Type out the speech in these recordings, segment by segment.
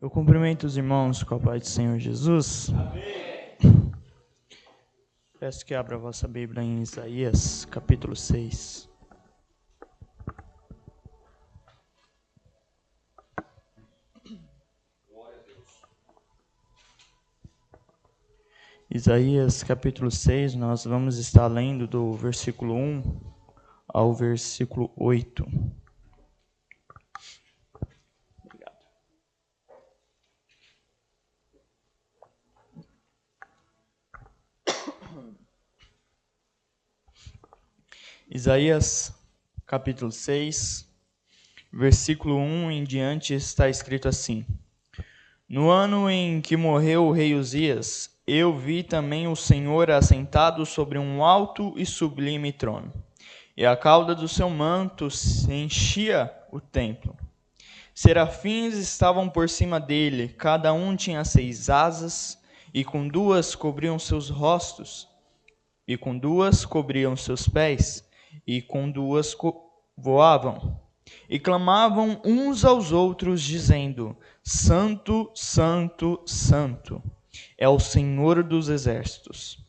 Eu cumprimento os irmãos com a paz do Senhor Jesus. Amém. Peço que abra a vossa Bíblia em Isaías, capítulo 6. Isaías, capítulo 6, nós vamos estar lendo do versículo 1 ao versículo 8. Isaías, capítulo 6, versículo 1 em diante, está escrito assim: No ano em que morreu o rei Uzias, eu vi também o Senhor assentado sobre um alto e sublime trono, e a cauda do seu manto enchia o templo. Serafins estavam por cima dele, cada um tinha 6 asas, e com 2 cobriam seus rostos, e com 2 cobriam seus pés, e com 2 voavam, e clamavam uns aos outros, dizendo: Santo, Santo, Santo, é o Senhor dos exércitos.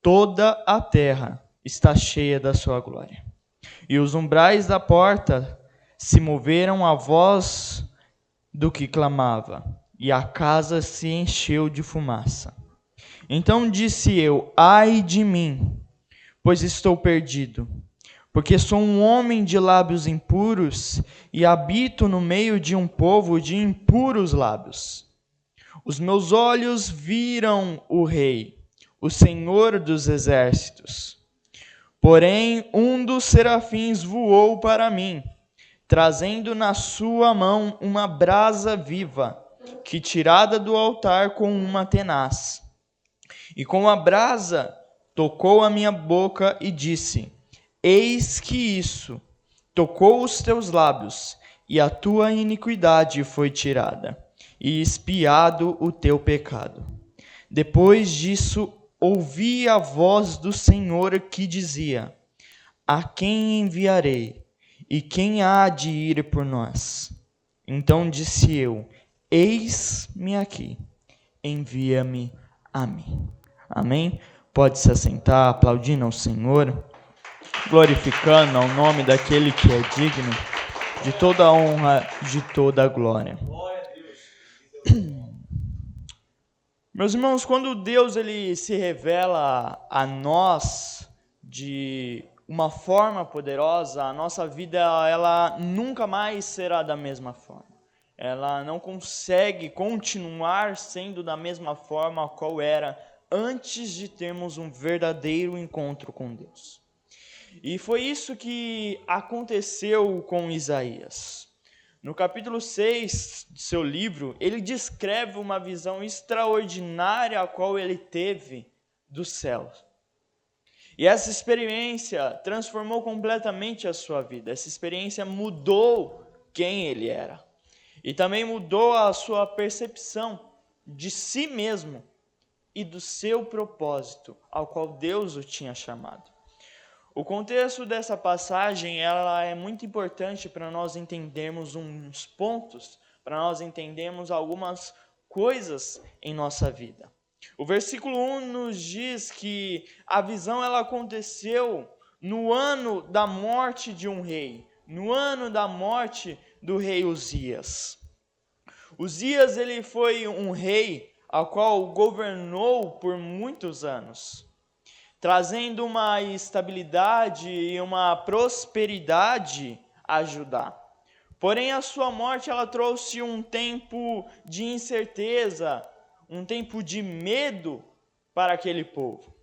Toda a terra está cheia da sua glória. E os umbrais da porta se moveram à voz do que clamava, e a casa se encheu de fumaça. Então disse eu: Ai de mim, pois estou perdido, porque sou um homem de lábios impuros e habito no meio de um povo de impuros lábios. Os meus olhos viram o Rei, o Senhor dos exércitos. Porém, um dos serafins voou para mim, trazendo na sua mão uma brasa viva, que tirada do altar com uma tenaz. E com a brasa tocou a minha boca e disse: Eis que isso tocou os teus lábios, e a tua iniquidade foi tirada, e expiado o teu pecado. Depois disso, ouvi a voz do Senhor que dizia: A quem enviarei? E quem há de ir por nós? Então disse eu: Eis-me aqui, envia-me a mim. Amém? Pode se assentar, aplaudindo ao Senhor, glorificando ao nome daquele que é digno de toda a honra, de toda a glória. Glória a Deus. Meus irmãos, quando Deus ele se revela a nós de uma forma poderosa, a nossa vida ela nunca mais será da mesma forma. Ela não consegue continuar sendo da mesma forma qual era antes de termos um verdadeiro encontro com Deus. E foi isso que aconteceu com Isaías. No capítulo 6 de seu livro, ele descreve uma visão extraordinária a qual ele teve do céu. E essa experiência transformou completamente a sua vida. Essa experiência mudou quem ele era. E também mudou a sua percepção de si mesmo e do seu propósito, ao qual Deus o tinha chamado. O contexto dessa passagem ela é muito importante para nós entendermos uns pontos, para nós entendermos algumas coisas em nossa vida. O versículo 1 nos diz que a visão ela aconteceu no ano da morte de um rei, no ano da morte do rei Uzias. Uzias ele foi um rei ao qual governou por muitos anos, trazendo uma estabilidade e uma prosperidade a Judá. Porém, a sua morte ela trouxe um tempo de incerteza, um tempo de medo para aquele povo.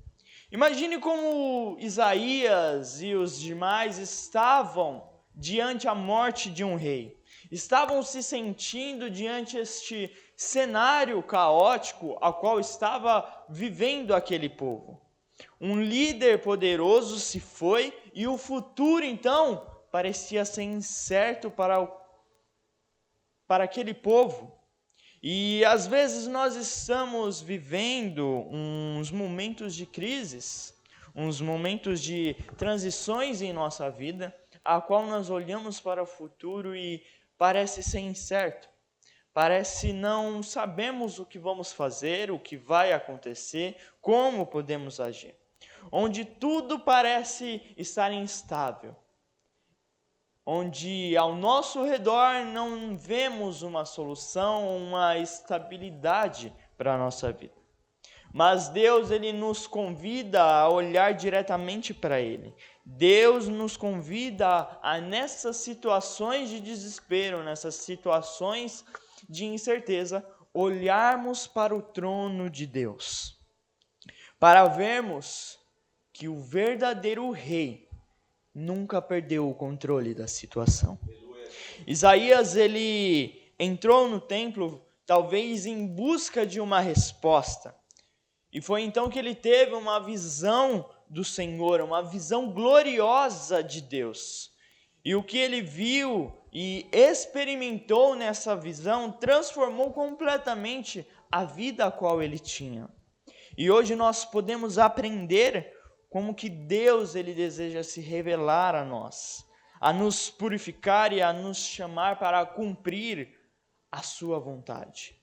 Imagine como Isaías e os demais estavam diante a morte de um rei. Estavam se sentindo diante este cenário caótico ao qual estava vivendo aquele povo. Um líder poderoso se foi e o futuro, então, parecia ser incerto para aquele povo. E às vezes nós estamos vivendo uns momentos de crises, uns momentos de transições em nossa vida, a qual nós olhamos para o futuro e parece ser incerto. parece não sabemos o que vamos fazer, o que vai acontecer, como podemos agir. Onde tudo parece estar instável. Onde ao nosso redor não vemos uma solução, uma estabilidade para a nossa vida. Mas Deus, Ele nos convida a olhar diretamente para Ele. Deus nos convida a nessas situações de desespero, nessas situações de incerteza, olharmos para o trono de Deus. Para vermos que o verdadeiro rei nunca perdeu o controle da situação. Isaías, ele entrou no templo, talvez em busca de uma resposta. E foi então que ele teve uma visão do Senhor, uma visão gloriosa de Deus. E o que ele viu e experimentou nessa visão transformou completamente a vida a qual ele tinha. E hoje nós podemos aprender como que Deus, ele deseja se revelar a nós, a nos purificar e a nos chamar para cumprir a sua vontade.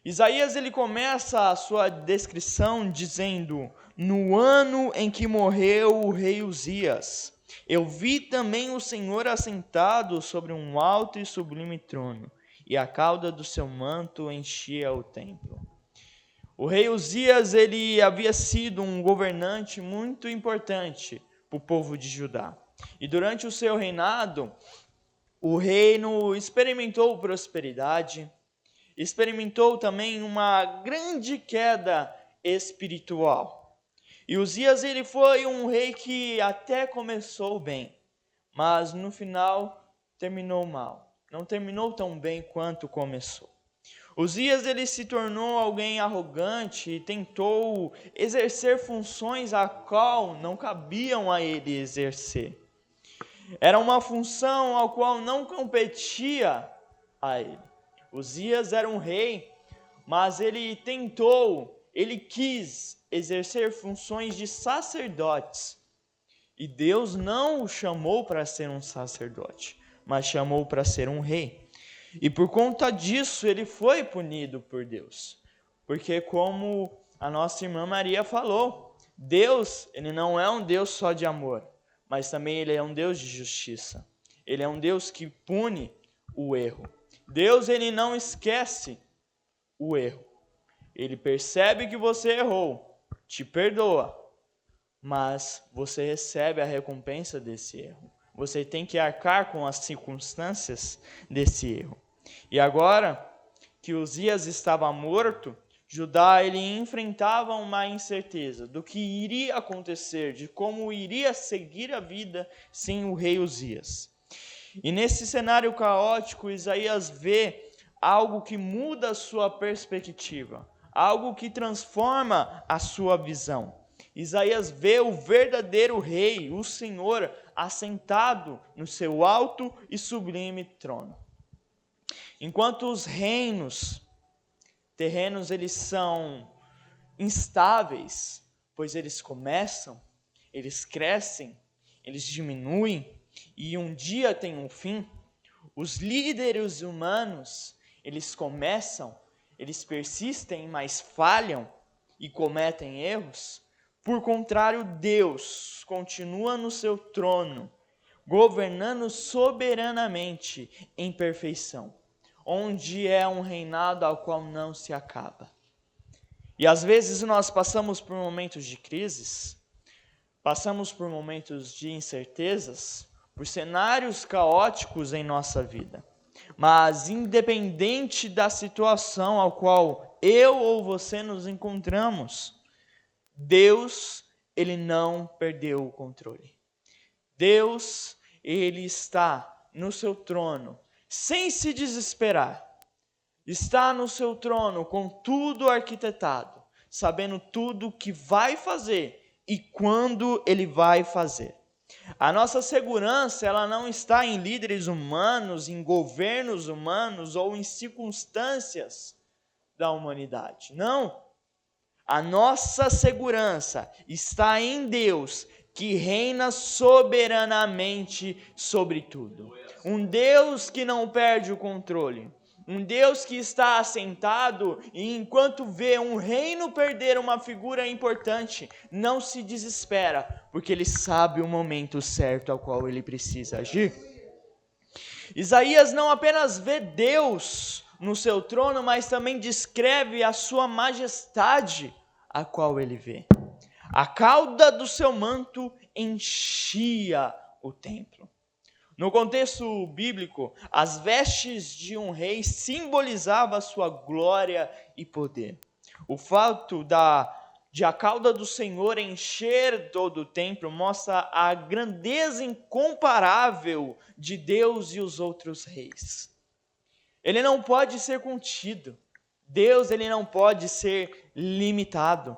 Isaías, ele começa a sua descrição dizendo: no ano em que morreu o rei Uzias, eu vi também o Senhor assentado sobre um alto e sublime trono, e a cauda do seu manto enchia o templo. O rei Uzias, ele havia sido um governante muito importante para o povo de Judá. E durante o seu reinado, o reino experimentou prosperidade, experimentou também uma grande queda espiritual. E Uzias, ele foi um rei que até começou bem, mas no final terminou mal. Não terminou tão bem quanto começou. Uzias, ele se tornou alguém arrogante e tentou exercer funções a qual não cabiam a ele exercer. Era uma função a qual não competia a ele. Uzias era um rei, mas ele quis exercer funções de sacerdotes. E Deus não o chamou para ser um sacerdote, mas chamou para ser um rei. E por conta disso ele foi punido por Deus. Porque como a nossa irmã Maria falou, Deus, ele não é um Deus só de amor, mas também ele é um Deus de justiça. Ele é um Deus que pune o erro. Deus, ele não esquece o erro. Ele percebe que você errou, te perdoa, mas você recebe a recompensa desse erro. Você tem que arcar com as circunstâncias desse erro. E agora que Uzias estava morto, Judá, ele enfrentava uma incerteza do que iria acontecer, de como iria seguir a vida sem o rei Uzias. E nesse cenário caótico, Isaías vê algo que muda a sua perspectiva, algo que transforma a sua visão. Isaías vê o verdadeiro rei, o Senhor, assentado no seu alto e sublime trono. Enquanto os reinos terrenos, eles são instáveis, pois eles começam, eles crescem, eles diminuem e um dia tem um fim. Os líderes humanos, eles começam, eles persistem, mas falham e cometem erros. Por contrário, Deus continua no seu trono, governando soberanamente em perfeição, onde é um reinado ao qual não se acaba. E às vezes nós passamos por momentos de crises, passamos por momentos de incertezas, por cenários caóticos em nossa vida. Mas independente da situação ao qual eu ou você nos encontramos, Deus, ele não perdeu o controle. Deus, ele está no seu trono, sem se desesperar. Está no seu trono com tudo arquitetado, sabendo tudo o que vai fazer e quando ele vai fazer. A nossa segurança, ela não está em líderes humanos, em governos humanos ou em circunstâncias da humanidade. Não. A nossa segurança está em Deus, que reina soberanamente sobre tudo. Um Deus que não perde o controle. Um Deus que está assentado e enquanto vê um reino perder uma figura importante, não se desespera, porque ele sabe o momento certo ao qual ele precisa agir. Isaías não apenas vê Deus no seu trono, mas também descreve a sua majestade, a qual ele vê. A cauda do seu manto enchia o templo. No contexto bíblico, as vestes de um rei simbolizavam a sua glória e poder. O fato de a cauda do Senhor encher todo o templo mostra a grandeza incomparável de Deus e os outros reis. Ele não pode ser contido. Deus, ele não pode ser limitado.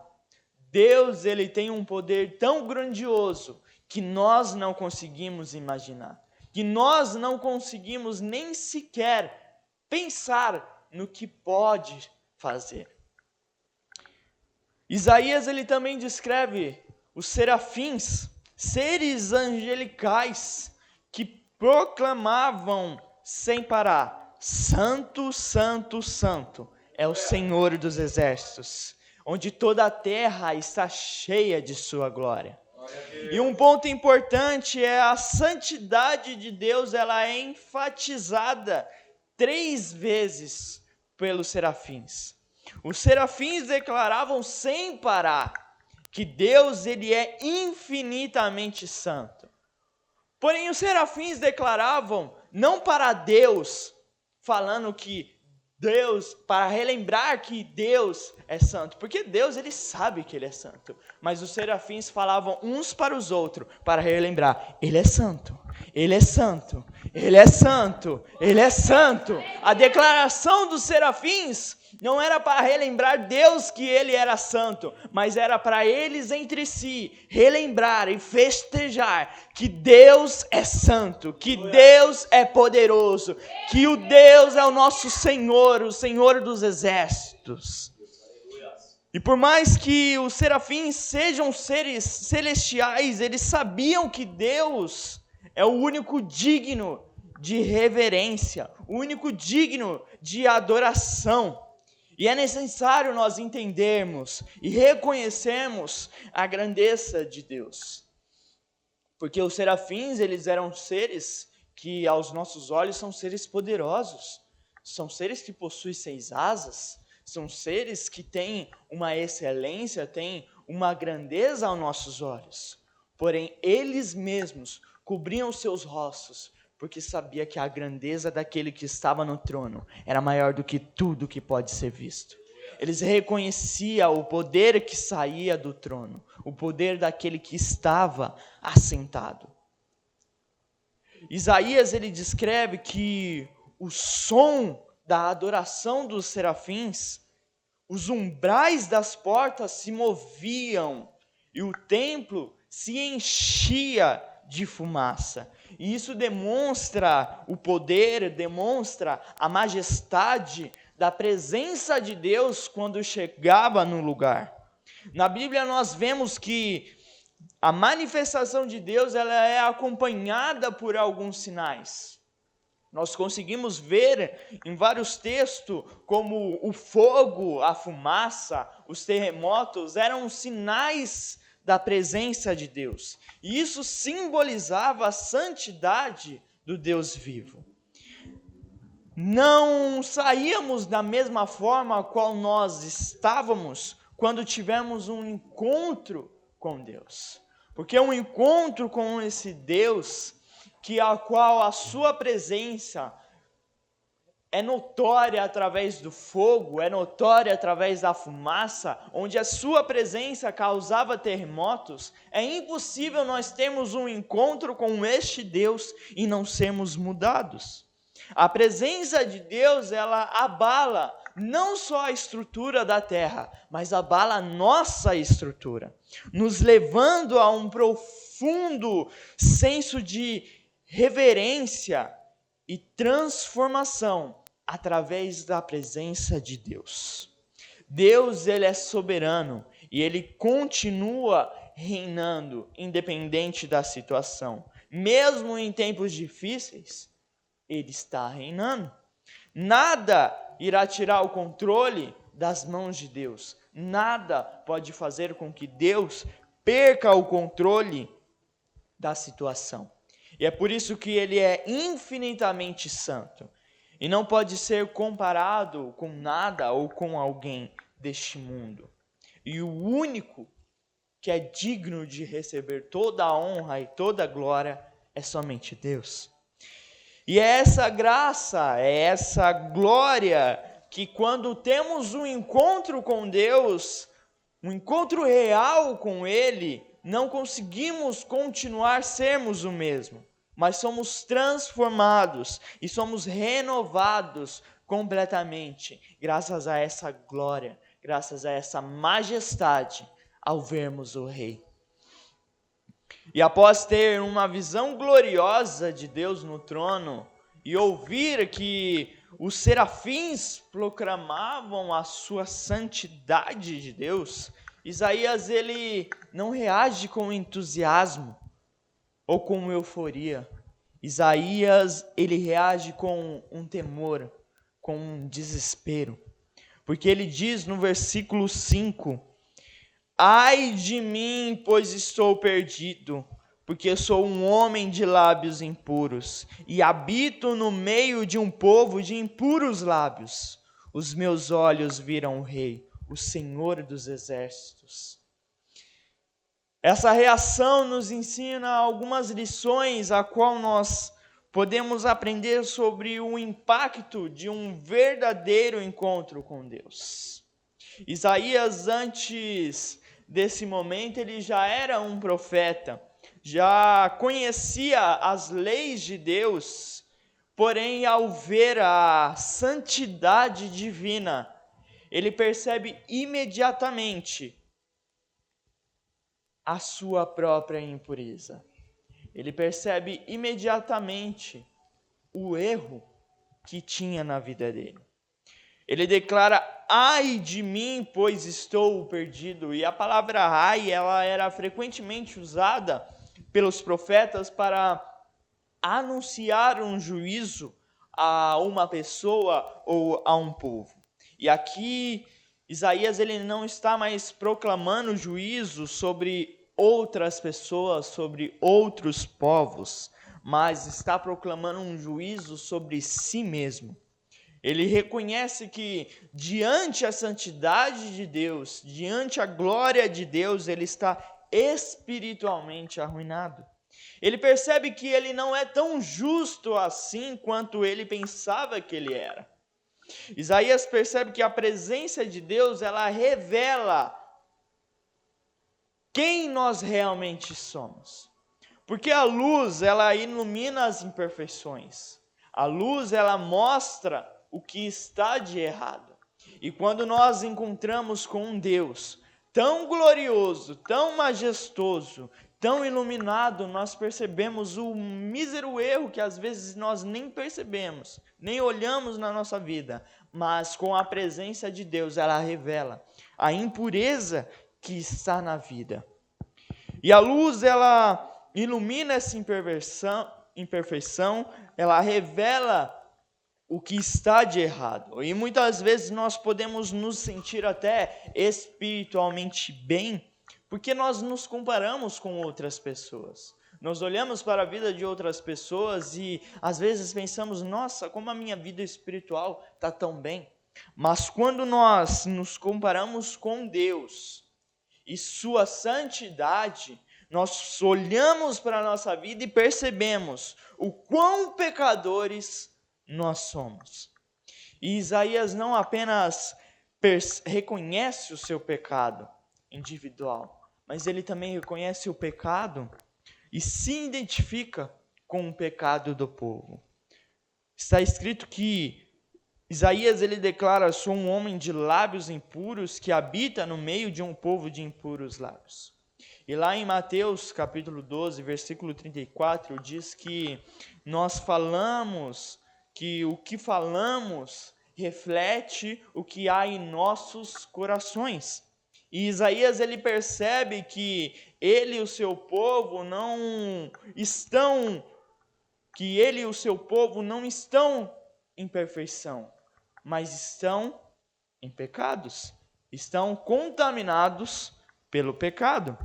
Deus, ele tem um poder tão grandioso que nós não conseguimos imaginar, que nós não conseguimos nem sequer pensar no que pode fazer. Isaías, ele também descreve os serafins, seres angelicais que proclamavam sem parar: Santo, Santo, Santo é o Senhor dos exércitos, onde toda a terra está cheia de sua glória. E um ponto importante é a santidade de Deus, ela é enfatizada 3 vezes pelos serafins. Os serafins declaravam sem parar que Deus, ele é infinitamente santo. Porém, os serafins declaravam não para Deus, falando que Deus, para relembrar que Deus é santo, porque Deus, ele sabe que ele é santo, mas os serafins falavam uns para os outros, para relembrar: ele é santo, ele é santo, ele é santo, ele é santo. A declaração dos serafins não era para relembrar Deus que ele era santo, mas era para eles entre si relembrar e festejar que Deus é santo, que Deus é poderoso, que o Deus é o nosso Senhor, o Senhor dos exércitos. E por mais que os serafins sejam seres celestiais, eles sabiam que Deus é o único digno de reverência, o único digno de adoração. E é necessário nós entendermos e reconhecermos a grandeza de Deus. Porque os serafins, eles eram seres que aos nossos olhos são seres poderosos. São seres que possuem 6 asas. São seres que têm uma excelência, têm uma grandeza aos nossos olhos. Porém, eles mesmos cobriam seus rostos, porque sabia que a grandeza daquele que estava no trono era maior do que tudo que pode ser visto. Eles reconheciam o poder que saía do trono, o poder daquele que estava assentado. Isaías, ele descreve que o som da adoração dos serafins, os umbrais das portas se moviam e o templo se enchia de fumaça. E isso demonstra o poder, demonstra a majestade da presença de Deus quando chegava no lugar. Na Bíblia nós vemos que a manifestação de Deus, ela é acompanhada por alguns sinais. Nós conseguimos ver em vários textos como o fogo, a fumaça, os terremotos eram sinais da presença de Deus. E isso simbolizava a santidade do Deus vivo. Não saíamos da mesma forma qual nós estávamos quando tivemos um encontro com Deus. Porque um encontro com esse Deus, a qual a sua presença é notória através do fogo, é notória através da fumaça, onde a sua presença causava terremotos, é impossível nós termos um encontro com este Deus e não sermos mudados. A presença de Deus, ela abala não só a estrutura da terra, mas abala a nossa estrutura, nos levando a um profundo senso de reverência e transformação através da presença de Deus. Deus, ele é soberano e ele continua reinando independente da situação. Mesmo em tempos difíceis, ele está reinando. Nada irá tirar o controle das mãos de Deus. Nada pode fazer com que Deus perca o controle da situação. E é por isso que ele é infinitamente santo. E não pode ser comparado com nada ou com alguém deste mundo. E o único que é digno de receber toda a honra e toda a glória é somente Deus. E é essa graça, é essa glória que quando temos um encontro com Deus, um encontro real com Ele, não conseguimos continuar sermos o mesmo, mas somos transformados e somos renovados completamente, graças a essa glória, graças a essa majestade, ao vermos o Rei. E após ter uma visão gloriosa de Deus no trono e ouvir que os serafins proclamavam a sua santidade de Deus, Isaías ele não reage com entusiasmo ou com euforia. Isaías ele reage com um temor, com um desespero. Porque ele diz no versículo 5: ai de mim, pois estou perdido, porque sou um homem de lábios impuros, e habito no meio de um povo de impuros lábios. Os meus olhos viram o Rei, o Senhor dos exércitos. Essa reação nos ensina algumas lições, a qual nós podemos aprender sobre o impacto de um verdadeiro encontro com Deus. Isaías, antes desse momento, ele já era um profeta, já conhecia as leis de Deus, porém, ao ver a santidade divina, ele percebe imediatamente a sua própria impureza. Ele percebe imediatamente o erro que tinha na vida dele. Ele declara: ai de mim, pois estou perdido. E a palavra ai, ela era frequentemente usada pelos profetas para anunciar um juízo a uma pessoa ou a um povo. E aqui Isaías ele não está mais proclamando juízo sobre outras pessoas, sobre outros povos, mas está proclamando um juízo sobre si mesmo. Ele reconhece que diante a santidade de Deus, diante a glória de Deus, ele está espiritualmente arruinado. Ele percebe que ele não é tão justo assim quanto ele pensava que ele era. Isaías percebe que a presença de Deus, ela revela quem nós realmente somos. Porque a luz, ela ilumina as imperfeições. A luz, ela mostra o que está de errado. E quando nós encontramos com um Deus tão glorioso, tão majestoso, tão iluminado, nós percebemos o mísero erro que às vezes nós nem percebemos, nem olhamos na nossa vida, mas com a presença de Deus ela revela a impureza que está na vida. E a luz, ela ilumina essa imperfeição, ela revela o que está de errado. E muitas vezes nós podemos nos sentir até espiritualmente bem, porque nós nos comparamos com outras pessoas. Nós olhamos para a vida de outras pessoas e às vezes pensamos: nossa, como a minha vida espiritual está tão bem. Mas quando nós nos comparamos com Deus e sua santidade, nós olhamos para a nossa vida e percebemos o quão pecadores nós somos. E Isaías não apenas reconhece o seu pecado individual, mas ele também reconhece o pecado e se identifica com o pecado do povo. Está escrito que Isaías ele declara: sou um homem de lábios impuros que habita no meio de um povo de impuros lábios. E lá em Mateus capítulo 12, versículo 34, diz que nós falamos, que o que falamos reflete o que há em nossos corações. E Isaías ele percebe que ele e o seu povo não estão em perfeição, mas estão em pecados, estão contaminados pelo pecado.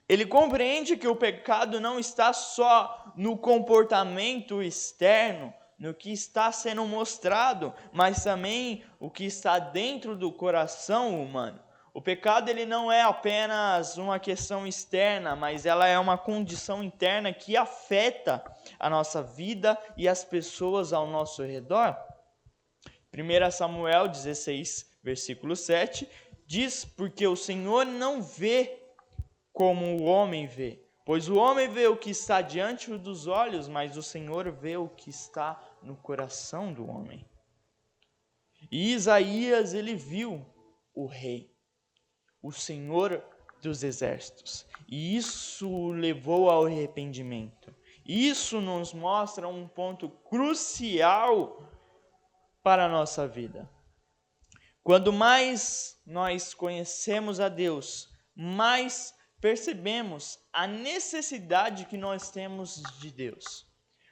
Ele compreende que o pecado não está só no comportamento externo, no que está sendo mostrado, mas também o que está dentro do coração humano. O pecado ele não é apenas uma questão externa, mas ela é uma condição interna que afeta a nossa vida e as pessoas ao nosso redor. 1 Samuel 16, versículo 7, diz: porque o Senhor não vê como o homem vê, pois o homem vê o que está diante dos olhos, mas o Senhor vê o que está no coração do homem. E Isaías, ele viu o rei, o Senhor dos exércitos, e isso o levou ao arrependimento. Isso nos mostra um ponto crucial para a nossa vida. Quando mais nós conhecemos a Deus, mais percebemos a necessidade que nós temos de Deus.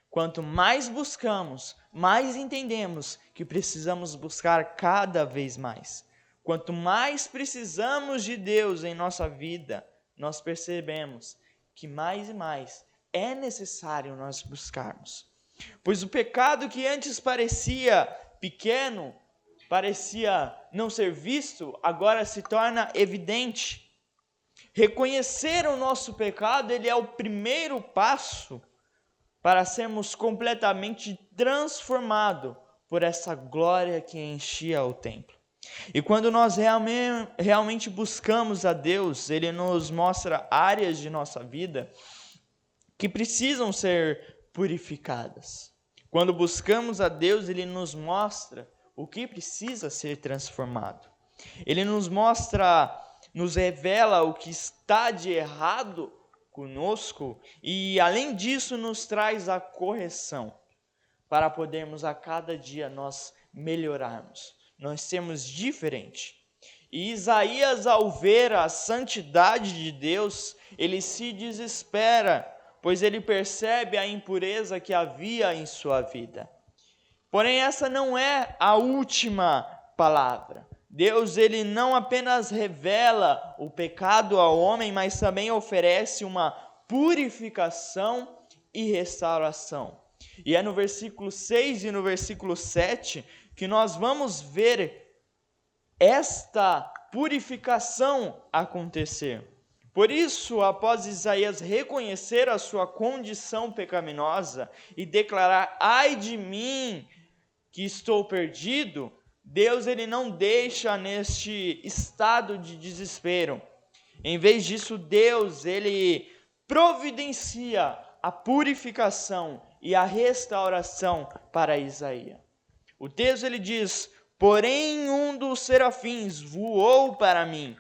Quanto mais buscamos, mais entendemos que precisamos buscar cada vez mais. Quanto mais precisamos de Deus em nossa vida, nós percebemos que mais e mais é necessário nós buscarmos. Pois o pecado que antes parecia pequeno, parecia não ser visto, agora se torna evidente. Reconhecer o nosso pecado, ele é o primeiro passo para sermos completamente transformados por essa glória que enchia o templo. E quando nós realmente buscamos a Deus, Ele nos mostra áreas de nossa vida que precisam ser purificadas. Quando buscamos a Deus, Ele nos mostra o que precisa ser transformado. Ele nos revela o que está de errado conosco e, além disso, nos traz a correção para podermos a cada dia nós melhorarmos, nós sermos diferentes. E Isaías, ao ver a santidade de Deus, ele se desespera, pois ele percebe a impureza que havia em sua vida. Porém, essa não é a última palavra. Deus, ele não apenas revela o pecado ao homem, mas também oferece uma purificação e restauração. E é no versículo 6 e no versículo 7 que nós vamos ver esta purificação acontecer. Por isso, após Isaías reconhecer a sua condição pecaminosa e declarar: ai de mim, que estou perdido, Deus ele não deixa neste estado de desespero. Em vez disso, Deus ele providencia a purificação e a restauração para Isaías. O texto ele diz: porém um dos serafins voou para mim,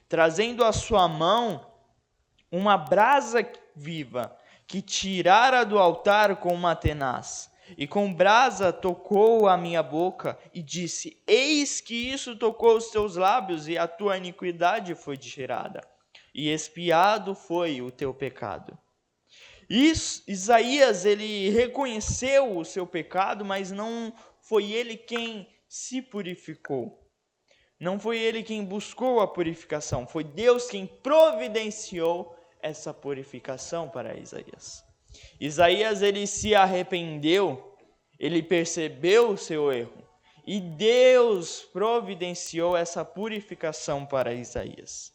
trazendo a sua mão uma brasa viva, que tirara do altar com uma tenaz. E com brasa tocou a minha boca e disse: eis que isso tocou os teus lábios, e a tua iniquidade foi tirada, e expiado foi o teu pecado. Isaías, ele reconheceu o seu pecado, mas não foi ele quem se purificou. Não foi ele quem buscou a purificação, foi Deus quem providenciou essa purificação para Isaías. Isaías, ele se arrependeu, ele percebeu o seu erro, e Deus providenciou essa purificação para Isaías.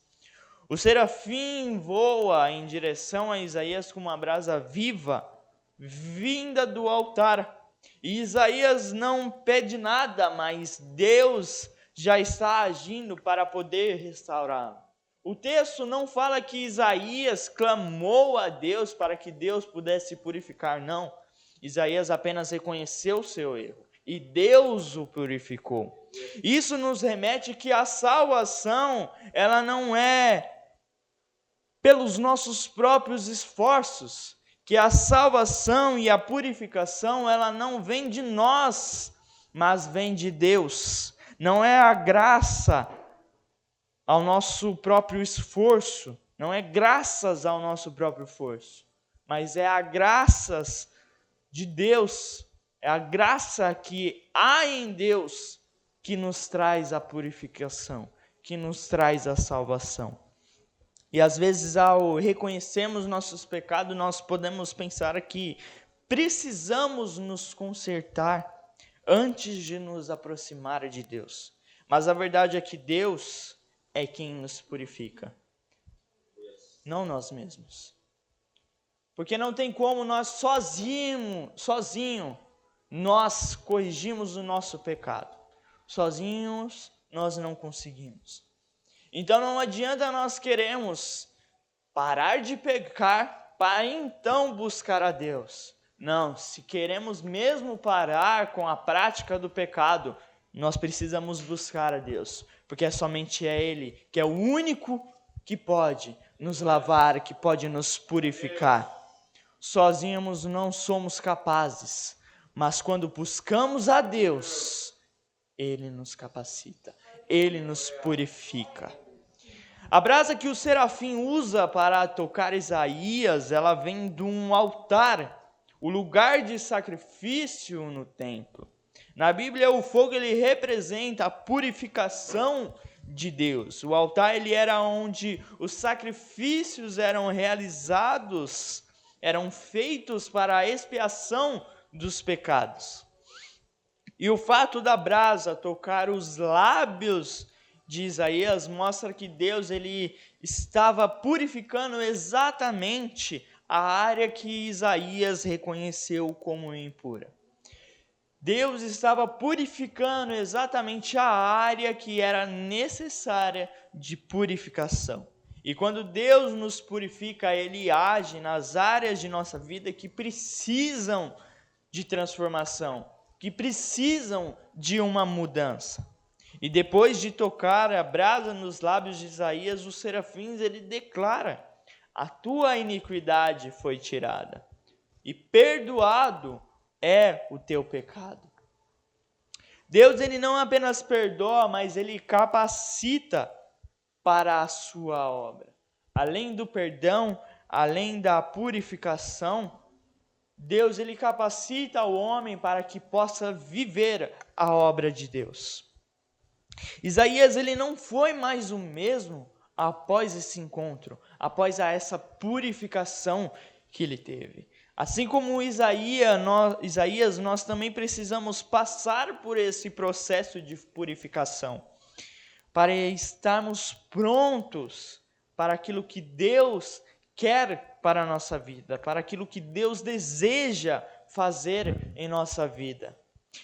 O serafim voa em direção a Isaías com uma brasa viva, vinda do altar. E Isaías não pede nada, mas Deus já está agindo para poder restaurá-lo. O texto não fala que Isaías clamou a Deus para que Deus pudesse purificar, não. Isaías apenas reconheceu o seu erro e Deus o purificou. Isso nos remete que a salvação, ela não é pelos nossos próprios esforços, que a salvação e a purificação, ela não vem de nós, mas vem de Deus. Não é a graça ao nosso próprio esforço, não é graças ao nosso próprio esforço, mas é a graças de Deus, É a graça que há em Deus que nos traz a purificação, que nos traz a salvação. E às vezes, ao reconhecermos nossos pecados, nós podemos pensar que precisamos nos consertar antes de nos aproximar de Deus. Mas a verdade é que Deus é quem nos purifica, não nós mesmos. Porque não tem como nós sozinho nós corrigimos o nosso pecado. Sozinhos nós não conseguimos. Então não adianta nós queremos parar de pecar para então buscar a Deus. Não, se queremos mesmo parar com a prática do pecado, nós precisamos buscar a Deus, porque somente é Ele que é o único que pode nos lavar, que pode nos purificar. Sozinhos não somos capazes, mas quando buscamos a Deus, Ele nos capacita, Ele nos purifica. A brasa que o serafim usa para tocar Isaías, ela vem de um altar, o lugar de sacrifício no templo. Na Bíblia, o fogo ele representa a purificação de Deus. O altar ele era onde os sacrifícios eram realizados, eram feitos para a expiação dos pecados. E o fato da brasa tocar os lábios de Isaías mostra que Deus ele estava purificando exatamente a área que Isaías reconheceu como impura. Deus estava purificando exatamente a área que era necessária de purificação. E quando Deus nos purifica, Ele age nas áreas de nossa vida que precisam de transformação, que precisam de uma mudança. E depois de tocar a brasa nos lábios de Isaías, os serafins, ele declara: a tua iniquidade foi tirada, e perdoado é o teu pecado. Deus ele não apenas perdoa, mas ele capacita para a sua obra. Além do perdão, além da purificação, Deus ele capacita o homem para que possa viver a obra de Deus. Isaías ele não foi mais o mesmo após esse encontro, após essa purificação que ele teve. Assim como Isaías, nós também precisamos passar por esse processo de purificação, para estarmos prontos para aquilo que Deus quer para a nossa vida, para aquilo que Deus deseja fazer em nossa vida.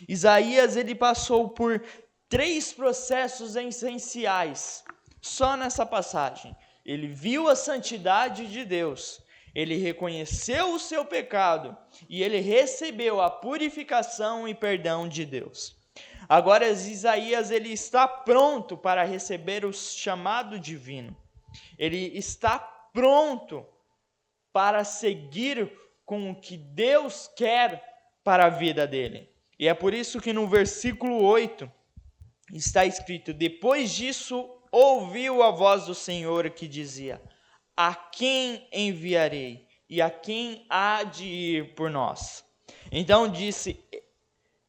Isaías ele passou por 3 processos essenciais, só nessa passagem. Ele viu a santidade de Deus, ele reconheceu o seu pecado e ele recebeu a purificação e perdão de Deus. Agora Isaías ele está pronto para receber o chamado divino. Ele está pronto para seguir com o que Deus quer para a vida dele. E é por isso que no versículo 8 está escrito: depois disso ouviu a voz do Senhor que dizia: a quem enviarei? E a quem há de ir por nós? Então disse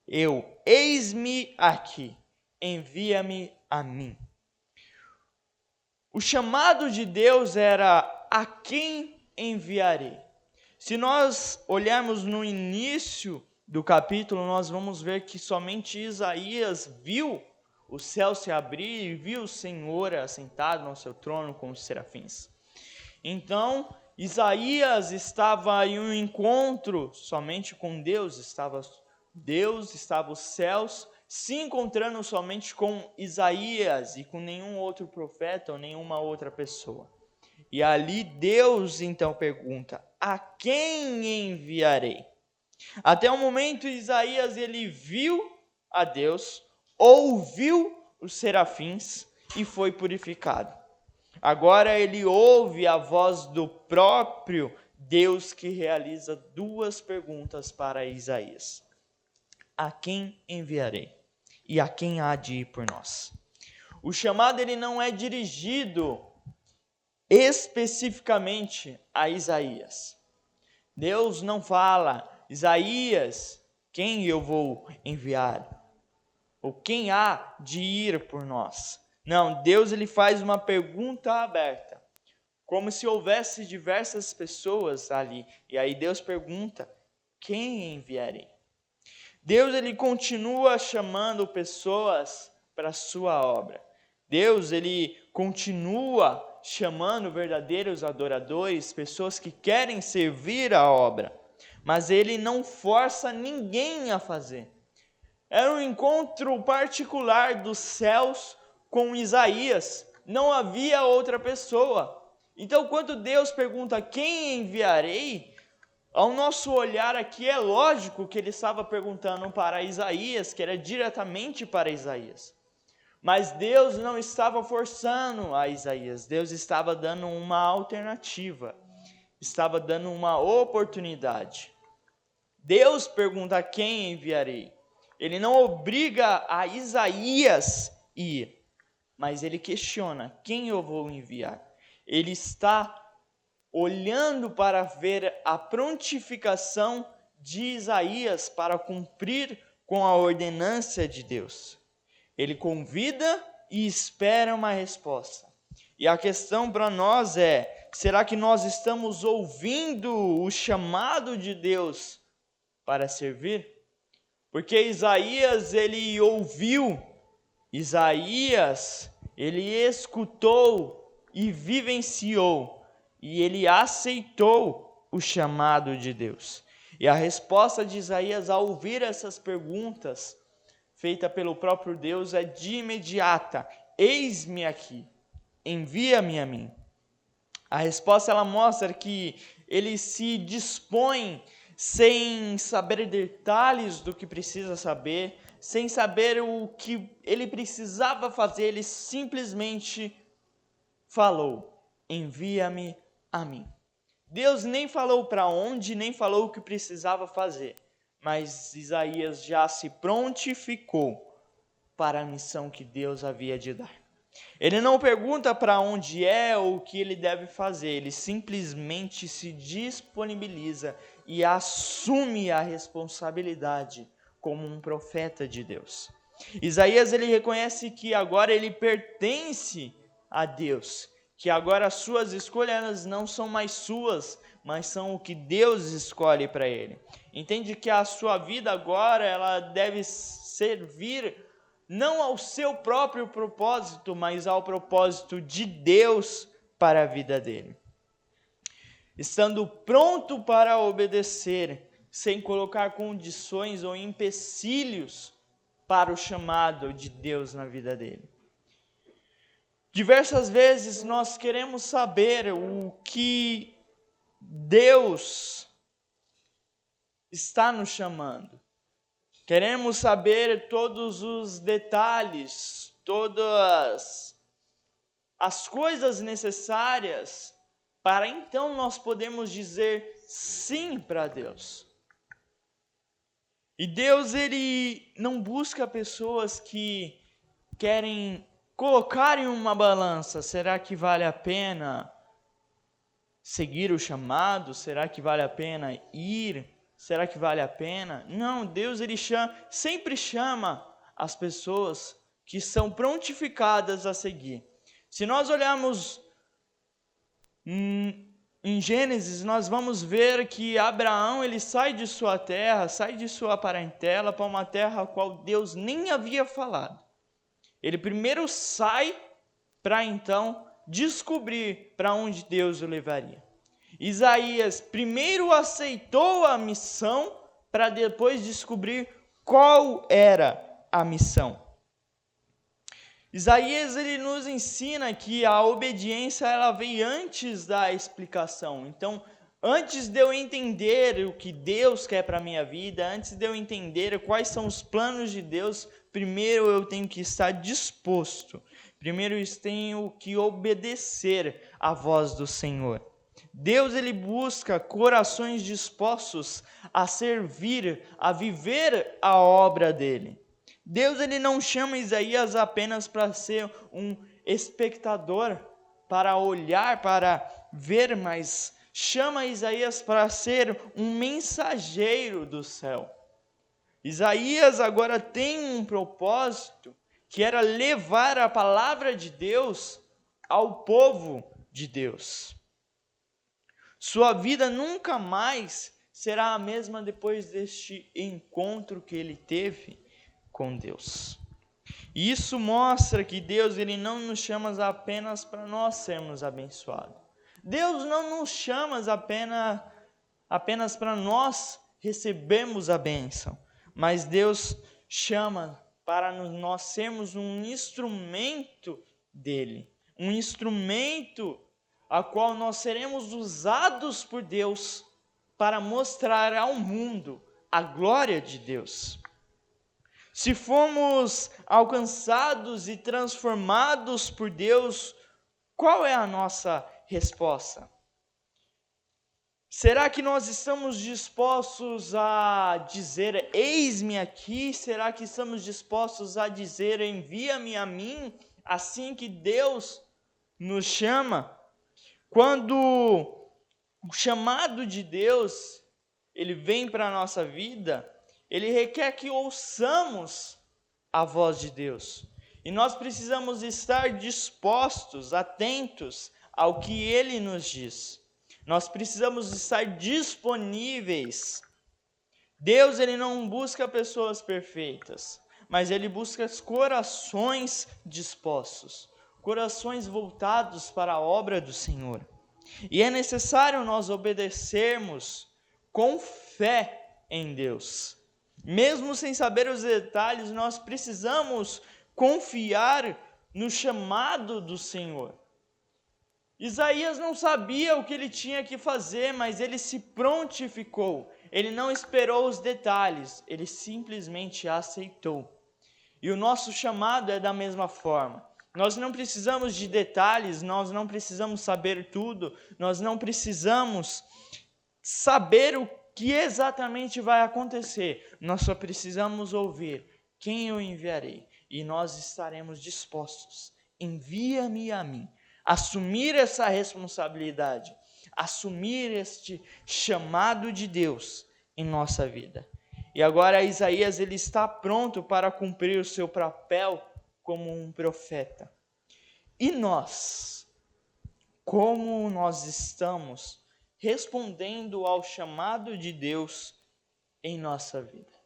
eu: eis-me aqui, envia-me a mim. O chamado de Deus era: a quem enviarei? Se nós olharmos no início do capítulo, nós vamos ver que somente Isaías viu o céu se abrir e viu o Senhor assentado no seu trono com os serafins. Então, Isaías estava em um encontro somente com Deus, estava os céus, se encontrando somente com Isaías e com nenhum outro profeta ou nenhuma outra pessoa. E ali Deus então pergunta: a quem enviarei? Até o momento Isaías ele viu a Deus, ouviu os serafins e foi purificado. Agora ele ouve a voz do próprio Deus que realiza 2 perguntas para Isaías: a quem enviarei? E a quem há de ir por nós? O chamado ele não é dirigido especificamente a Isaías. Deus não fala: Isaías, Quem eu vou enviar? Ou quem há de ir por nós? Não, Deus ele faz uma pergunta aberta, como se houvesse diversas pessoas ali. E aí Deus pergunta: quem enviarei? Deus ele continua chamando pessoas para a sua obra. Deus ele continua chamando verdadeiros adoradores, pessoas que querem servir a obra, mas ele não força ninguém a fazer. Era um encontro particular dos céus com Isaías, não havia outra pessoa. Então, quando Deus pergunta quem enviarei, ao nosso olhar aqui é lógico que ele estava perguntando para Isaías, que era diretamente para Isaías. Mas Deus não estava forçando a Isaías, Deus estava dando uma alternativa, estava dando uma oportunidade. Deus pergunta quem enviarei. Ele não obriga a Isaías ir, mas ele questiona quem eu vou enviar. Ele está olhando para ver a prontificação de Isaías para cumprir com a ordenança de Deus. Ele convida e espera uma resposta. E a questão para nós é: será que nós estamos ouvindo o chamado de Deus para servir? Porque Isaías, ele ouviu, Isaías, ele escutou e vivenciou, e ele aceitou o chamado de Deus. E a resposta de Isaías ao ouvir essas perguntas, feita pelo próprio Deus, é de imediata: eis-me aqui, envia-me a mim. A resposta ela mostra que ele se dispõe, sem saber detalhes do que precisa saber, sem saber o que ele precisava fazer, ele simplesmente falou: envia-me a mim. Deus nem falou para onde, nem falou o que precisava fazer, mas Isaías já se prontificou para a missão que Deus havia de dar. Ele não pergunta para onde é ou o que ele deve fazer, ele simplesmente se disponibiliza e assume a responsabilidade como um profeta de Deus. Isaías ele reconhece que agora ele pertence a Deus, que agora as suas escolhas não são mais suas, mas são o que Deus escolhe para ele. Entende que a sua vida agora ela deve servir não ao seu próprio propósito, mas ao propósito de Deus para a vida dele. Estando pronto para obedecer, sem colocar condições ou empecilhos para o chamado de Deus na vida dele. Diversas vezes nós queremos saber o que Deus está nos chamando. Queremos saber todos os detalhes, todas as coisas necessárias, para então nós podermos dizer sim para Deus. E Deus, ele não busca pessoas que querem colocar em uma balança: será que vale a pena seguir o chamado? Será que vale a pena ir? Será que vale a pena? Não, Deus ele sempre chama as pessoas que são prontificadas a seguir. Se nós olharmos em Gênesis, nós vamos ver que Abraão ele sai de sua terra, sai de sua parentela para uma terra a qual Deus nem havia falado. Ele primeiro sai para então descobrir para onde Deus o levaria. Isaías primeiro aceitou a missão para depois descobrir qual era a missão. Isaías ele nos ensina que a obediência ela vem antes da explicação. Então, antes de eu entender o que Deus quer para a minha vida, antes de eu entender quais são os planos de Deus, primeiro eu tenho que estar disposto. Primeiro eu tenho que obedecer à voz do Senhor. Deus ele busca corações dispostos a servir, a viver a obra dele. Deus ele não chama Isaías apenas para ser um espectador, para olhar, para ver, mas chama Isaías para ser um mensageiro do céu. Isaías agora tem um propósito, que era levar a palavra de Deus ao povo de Deus. Sua vida nunca mais será a mesma depois deste encontro que ele teve com Deus. Isso mostra que Deus ele não nos chama apenas para nós sermos abençoados. Deus não nos chama apenas para nós recebermos a bênção, mas Deus chama para nós sermos um instrumento dele, um instrumento a qual nós seremos usados por Deus para mostrar ao mundo a glória de Deus. Se formos alcançados e transformados por Deus, qual é a nossa resposta? Será que nós estamos dispostos a dizer, eis-me aqui? Será que estamos dispostos a dizer, envia-me a mim, assim que Deus nos chama? Quando o chamado de Deus, ele vem para a nossa vida, ele requer que ouçamos a voz de Deus. E nós precisamos estar dispostos, atentos ao que ele nos diz. Nós precisamos estar disponíveis. Deus ele não busca pessoas perfeitas, mas ele busca corações dispostos, corações voltados para a obra do Senhor. E é necessário nós obedecermos com fé em Deus. Mesmo sem saber os detalhes, nós precisamos confiar no chamado do Senhor. Isaías não sabia o que ele tinha que fazer, mas ele se prontificou. Ele não esperou os detalhes, ele simplesmente aceitou. E o nosso chamado é da mesma forma. Nós não precisamos de detalhes, nós não precisamos saber tudo, nós não precisamos saber o que exatamente vai acontecer. Nós só precisamos ouvir quem eu enviarei e nós estaremos dispostos. Envia-me a mim. Assumir essa responsabilidade, assumir este chamado de Deus em nossa vida. E agora Isaías ele está pronto para cumprir o seu papel como um profeta. E nós, como nós estamos respondendo ao chamado de Deus em nossa vida?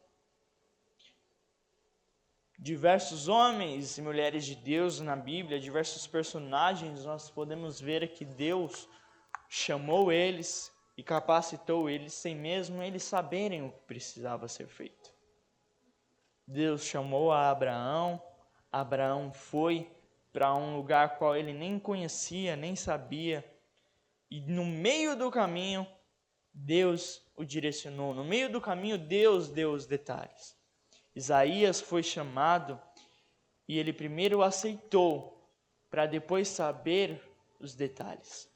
Diversos homens e mulheres de Deus na Bíblia, diversos personagens, nós podemos ver que Deus chamou eles e capacitou eles sem mesmo eles saberem o que precisava ser feito. Deus chamou a Abraão, Abraão foi para um lugar qual ele nem conhecia, nem sabia, e no meio do caminho, Deus o direcionou, no meio do caminho, Deus deu os detalhes. Isaías foi chamado e ele primeiro aceitou para depois saber os detalhes.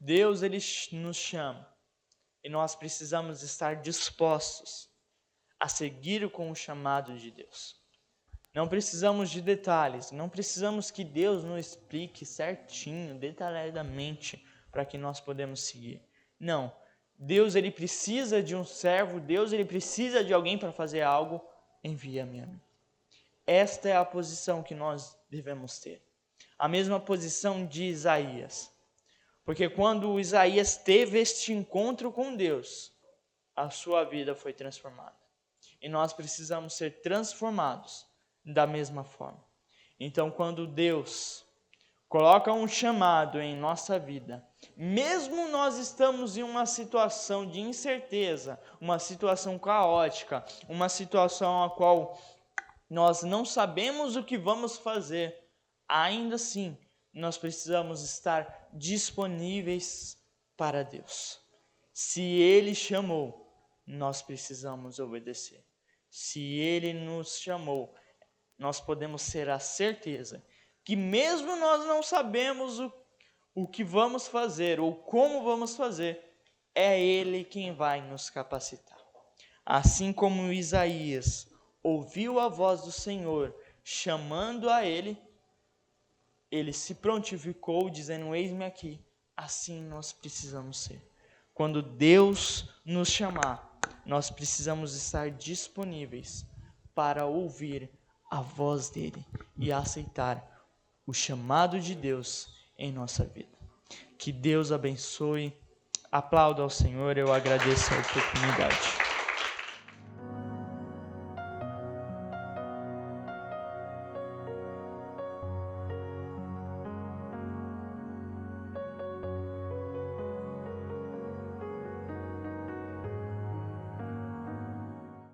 Deus ele nos chama e nós precisamos estar dispostos a seguir com o chamado de Deus. Não precisamos de detalhes, não precisamos que Deus nos explique certinho, detalhadamente, para que nós podemos seguir. Não. Deus ele precisa de um servo, Deus ele precisa de alguém para fazer algo, envia-me a mim. Esta é a posição que nós devemos ter. A mesma posição de Isaías. Porque quando Isaías teve este encontro com Deus, a sua vida foi transformada. E nós precisamos ser transformados da mesma forma. Então quando Deus coloca um chamado em nossa vida, mesmo nós estamos em uma situação de incerteza, uma situação caótica, uma situação a qual nós não sabemos o que vamos fazer, ainda assim, nós precisamos estar disponíveis para Deus. Se Ele chamou, nós precisamos obedecer. Se Ele nos chamou, nós podemos ter a certeza que mesmo nós não sabemos o que vamos fazer ou como vamos fazer, é Ele quem vai nos capacitar. Assim como Isaías ouviu a voz do Senhor chamando a ele, ele se prontificou dizendo, eis-me aqui. Assim nós precisamos ser. Quando Deus nos chamar, nós precisamos estar disponíveis para ouvir a voz dele e aceitar o chamado de Deus em nossa vida. Que Deus abençoe. Aplauda ao Senhor, eu agradeço a oportunidade.